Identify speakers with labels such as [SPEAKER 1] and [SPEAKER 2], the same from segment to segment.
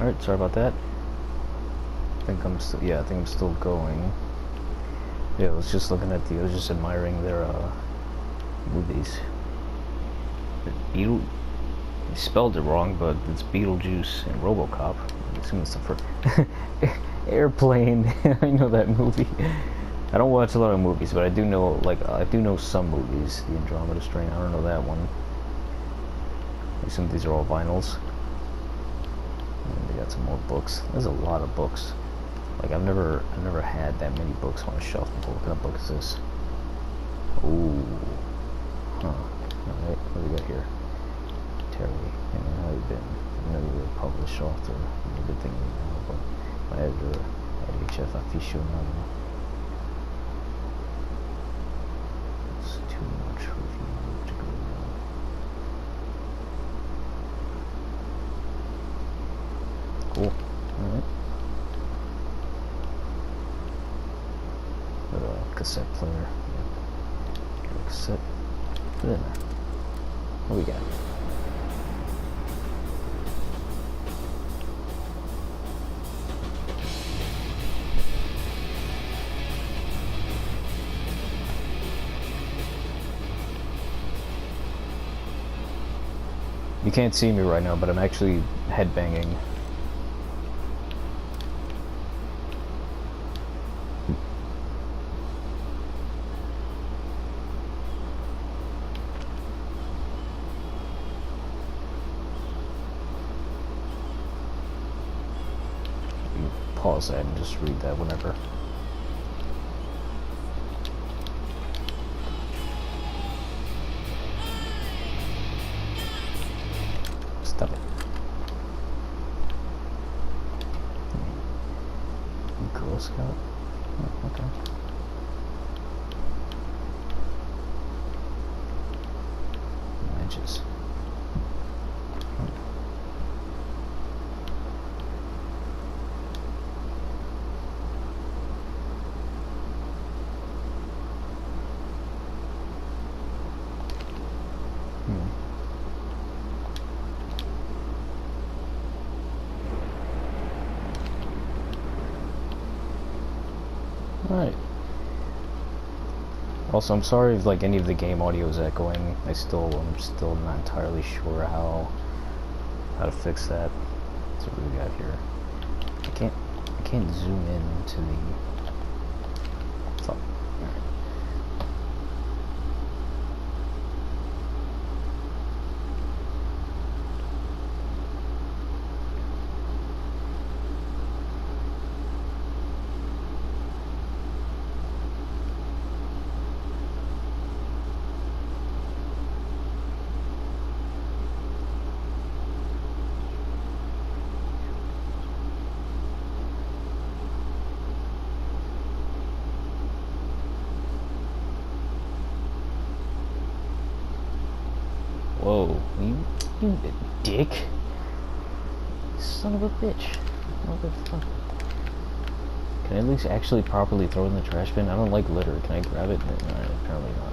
[SPEAKER 1] Alright, sorry about that. I think I'm still, yeah, I think I'm still going. Yeah, I was just looking at I was just admiring their, movies. Beetle, they spelled it wrong, but it's Beetlejuice and RoboCop. I assume it's the first. Airplane, I know that movie. I don't watch a lot of movies, but I do know, like, I do know some movies. The Andromeda Strain, I don't know that one. I assume these are all vinyls. And they got some more books. There's a lot of books. Like, I've never had that many books on a shelf before. What kind of book is this? Ooh. Huh. Alright, what do we got here? Terry, how you been? I know you're a published author. I'm a good thing you know, but my editor at HF Aficionado. It's too much review to go now. Cool. Alright. Got a cassette player. Yeah. Got a cassette. Put it in there. What do we got? You can't see me right now, but I'm actually headbanging. You pause that and just read that whenever. Stop it. Girl Scout? Oh, okay. Wedges. Alright. Also, I'm sorry if like any of the game audio is echoing. I'm still not entirely sure how to fix that. So what do we got here? I can't zoom in to the fuck. Alright. Whoa, you dick. Son of a bitch. Motherfucker. Can I at least actually properly throw it in the trash bin? I don't like litter. Can I grab it? No, apparently not.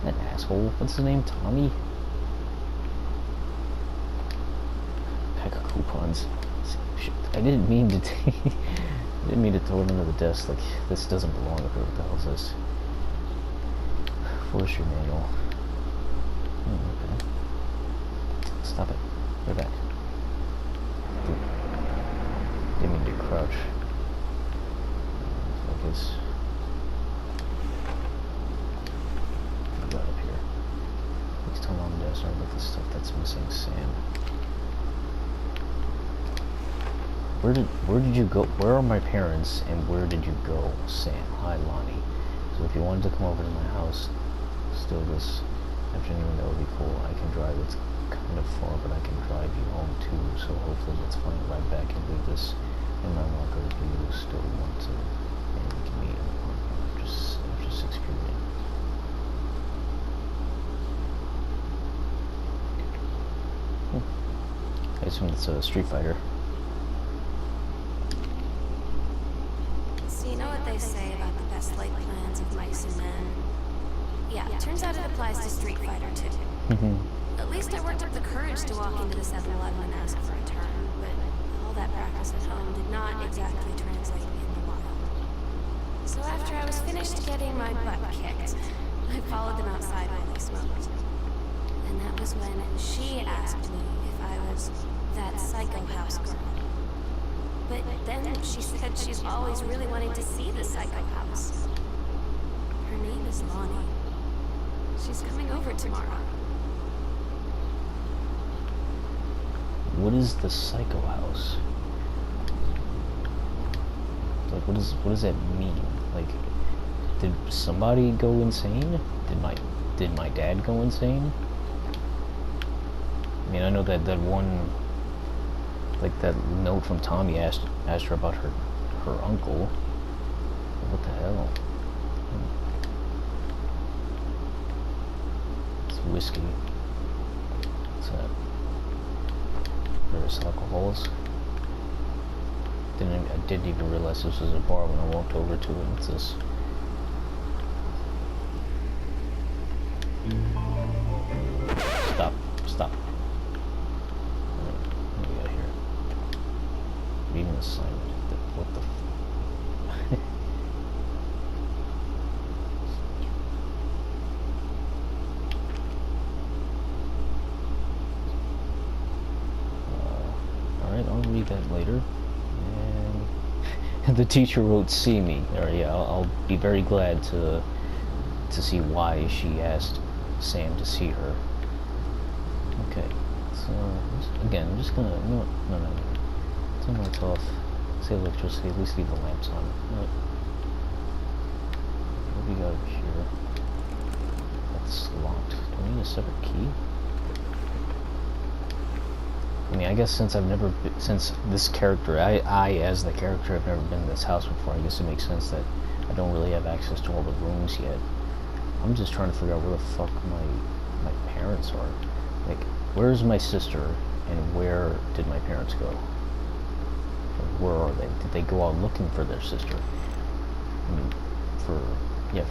[SPEAKER 1] That asshole. What's his name? Tommy? Pack of coupons. Shit. I didn't mean to I didn't mean to throw it under the desk. Like, this doesn't belong up here. What the hell is this? Forestry manual. Okay. Stop it. Go back. Didn't mean to crouch. Focus. What we got up here? Please tell Mom and Dad sorry about the stuff that's missing. Sam. Where did you go? Where are my parents and where did you go? Sam. Hi, Lonnie. So if you wanted to come over to my house still this afternoon, that would be cool. I can drive. It's kind of far, but I can drive you home too, so hopefully let's find a ride back and leave this in my locker if you still want to, and we can meet after 6 p.m. I assume it's a Street Fighter.
[SPEAKER 2] So you know what they say about the best laid plans of mice and men? Yeah, it turns out it applies to Street Fighter too. At least I worked up the courage to walk into the 7-Eleven and ask for a turn, but all that practice at home did not exactly translate in the wild. So after I was finished getting my butt kicked, I followed them outside while they smoked. And that was when she asked me if I was that psycho house girl. But then she said she's always really wanting to see the psycho house. Her name is Lonnie. She's coming over tomorrow.
[SPEAKER 1] What is the psycho house? Like, what does that mean? Like, did somebody go insane? Did my dad go insane? I mean, I know that one, like that note from Tommy asked her about her uncle. What the hell? It's whiskey. What's that? Various alcohols. I didn't even realize this was a bar when I walked over to it. What's this? Stop. What do we got here? Reading assignment. What the Alright, I'll read that later. And the teacher wrote, "See me." Or yeah, I'll be very glad to see why she asked Sam to see her. Okay, so again, I'm just gonna no. Turn the lights off. Say electricity. At least leave the lamps on. No. What do we got over here? That's locked. Do we need a separate key? I mean, I guess since this character, I as the character, have never been in this house before, I guess it makes sense that I don't really have access to all the rooms yet. I'm just trying to figure out where the fuck my parents are. Like, where's my sister, and where did my parents go? Or where are they? Did they go out looking for their sister? I mean, for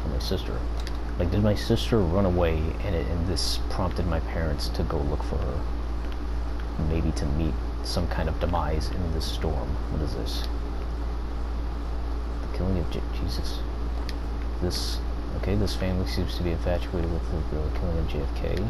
[SPEAKER 1] my sister. Like, did my sister run away, and this prompted my parents to go look for her? Maybe to meet some kind of demise in this storm. What is this? The killing of Jesus. This family seems to be infatuated with the killing of JFK.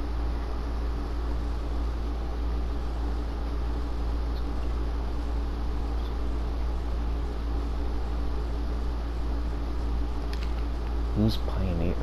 [SPEAKER 1] Who's Pioneer?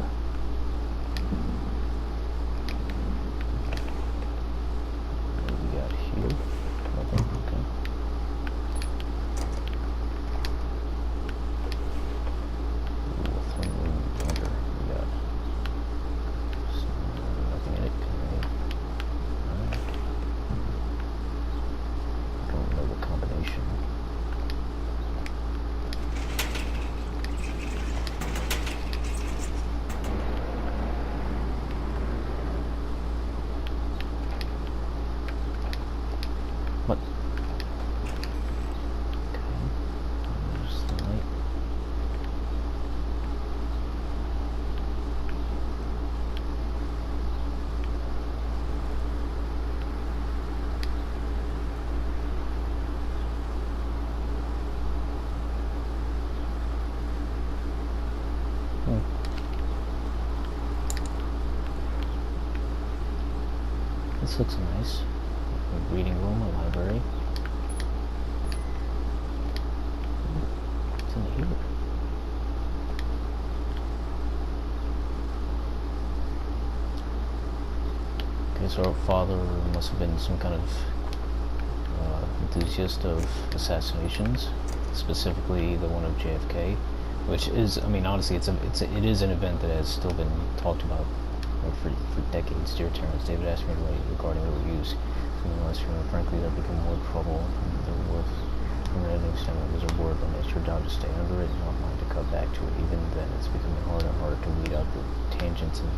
[SPEAKER 1] What? Okay. There's the light. This looks nice. A reading room, a library. What's in here? Okay, so our father must have been some kind of enthusiast of assassinations, specifically the one of JFK, which is, I mean, honestly, it is an event that has still been talked about for decades. Dear Terrence, David asked me to write regarding the reviews. Frankly, there became more trouble than worth. From an editing standpoint, it was a word, but it's your job to stay under it and not mind to cut back to it. Even then, it's becoming harder and harder to weed out the tangents and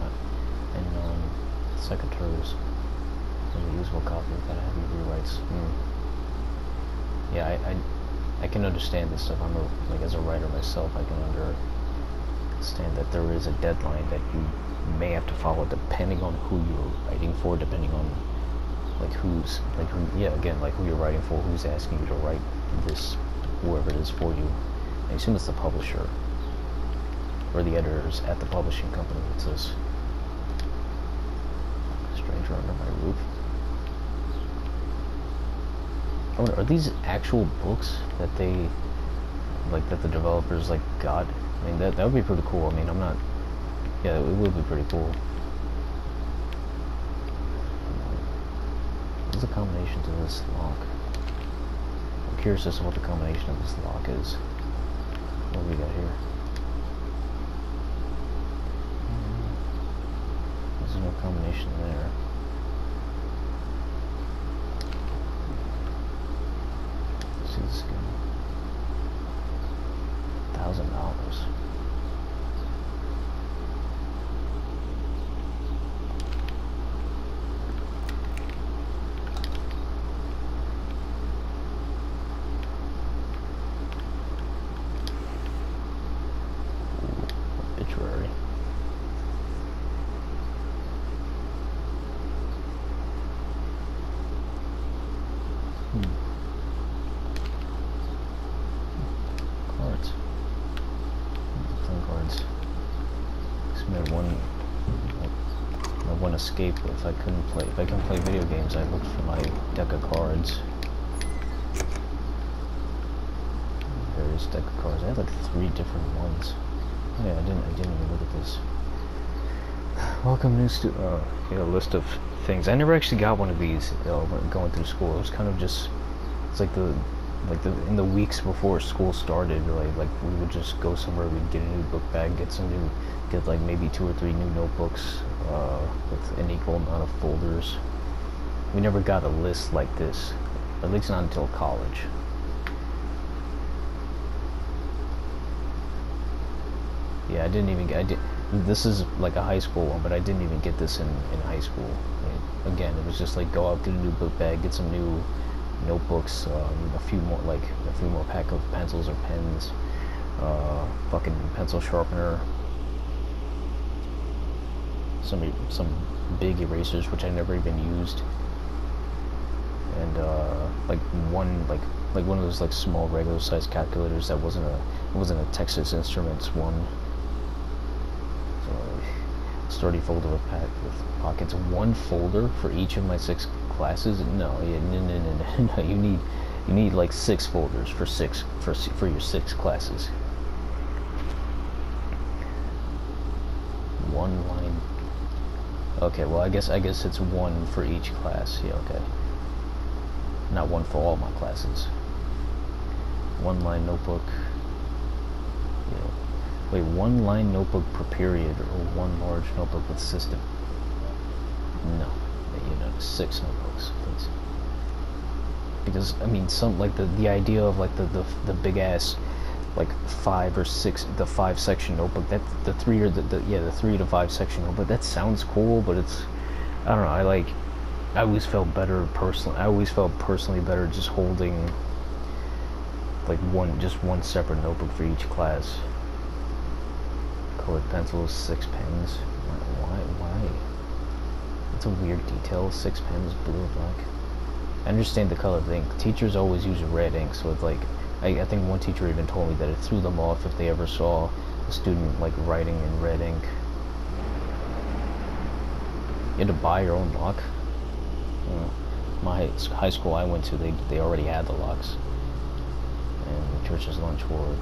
[SPEAKER 1] secateurs. And the usable copy without heavy rewrites. Yeah, I can understand this stuff. Like, as a writer myself, I can understand that there is a deadline that you may have to follow depending on who you're writing for, depending on like who's like who, yeah, again, like who you're writing for, who's asking you to write this, whoever it is for you. I assume it's the publisher or the editors at the publishing company. It says stranger under my roof. I wonder, are these actual books that they like that the developers like got? I mean, that would be pretty cool. I mean, I'm not. Yeah, it would be pretty cool. What's the combination to this lock? I'm curious as to what the combination of this lock is. What do we got here? There's no combination there. Let's see this again. $1,000. Obituary. Cards. Playing cards. This may have one escape if I couldn't play. If I couldn't play video games, I looked for my deck of cards. Various deck of cards. I had like 3 different ones. Oh, yeah, I didn't even look at this. Welcome new list of things. I never actually got one of these going through school. It was kind of just, it's like in the weeks before school started, like we would just go somewhere, we'd get a new book bag, get like maybe 2 or 3 new notebooks with an equal amount of folders. We never got a list like this, at least not until college. Yeah, this is like a high school one, but I didn't even get this in high school. I mean, again, it was just like go out, get a new book bag, get some new notebooks, a few more pack of pencils or pens, fucking pencil sharpener, some big erasers which I never even used, and like one of those like small regular size calculators that wasn't a Texas Instruments one. Sturdy folder with pockets. 1 folder for each of my 6 classes? No, no. You need like 6 folders for your 6 classes. 1 line. Okay, well I guess it's 1 for each class. Yeah, okay. Not 1 for all my classes. 1 line notebook. Yeah. Wait, 1 line notebook per period, or 1 large notebook with system? No, 6 notebooks, please. Because I mean, some like the idea of like the big ass, like 5 or 6, the 5 section notebook. That the 3 or the 3 to 5 section notebook. That sounds cool, but it's, I don't know. I always felt better personally. I always felt personally better just holding like one separate notebook for each class. Colored pencils, 6 pens. Why? That's a weird detail. 6 pens, blue or black. I understand the color of the ink. Teachers always use red ink, so it's like, I think one teacher even told me that it threw them off if they ever saw a student like writing in red ink. You had to buy your own lock. My high school I went to, they already had the locks. And the church's lunch for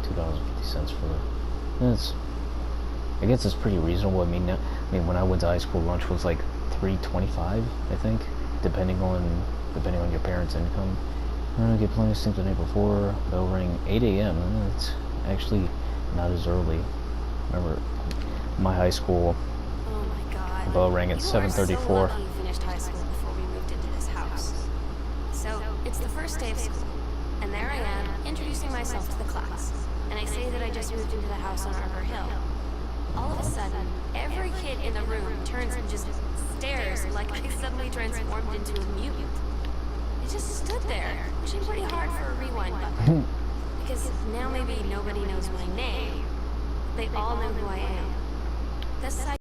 [SPEAKER 1] $2.50 for it. I guess it's pretty reasonable. I mean, when I went to high school, lunch was like $3.25, I think, depending on your parents' income. I get plenty of sleep the night before. Bell rang 8 a.m. It's actually not as early. Remember, my high school.
[SPEAKER 2] Oh my God.
[SPEAKER 1] The bell rang at 7:34.
[SPEAKER 2] You finished high school before we moved into this house. So it's the first day of school, and there I am introducing myself to the class. And I say that I just moved into the house on Arbor Hill. All of a sudden, every kid in the room turns and just stares like I suddenly transformed into a mutant. I just stood there, pushing pretty hard for a rewind button. Because now maybe nobody knows my name. They all know who I am. The site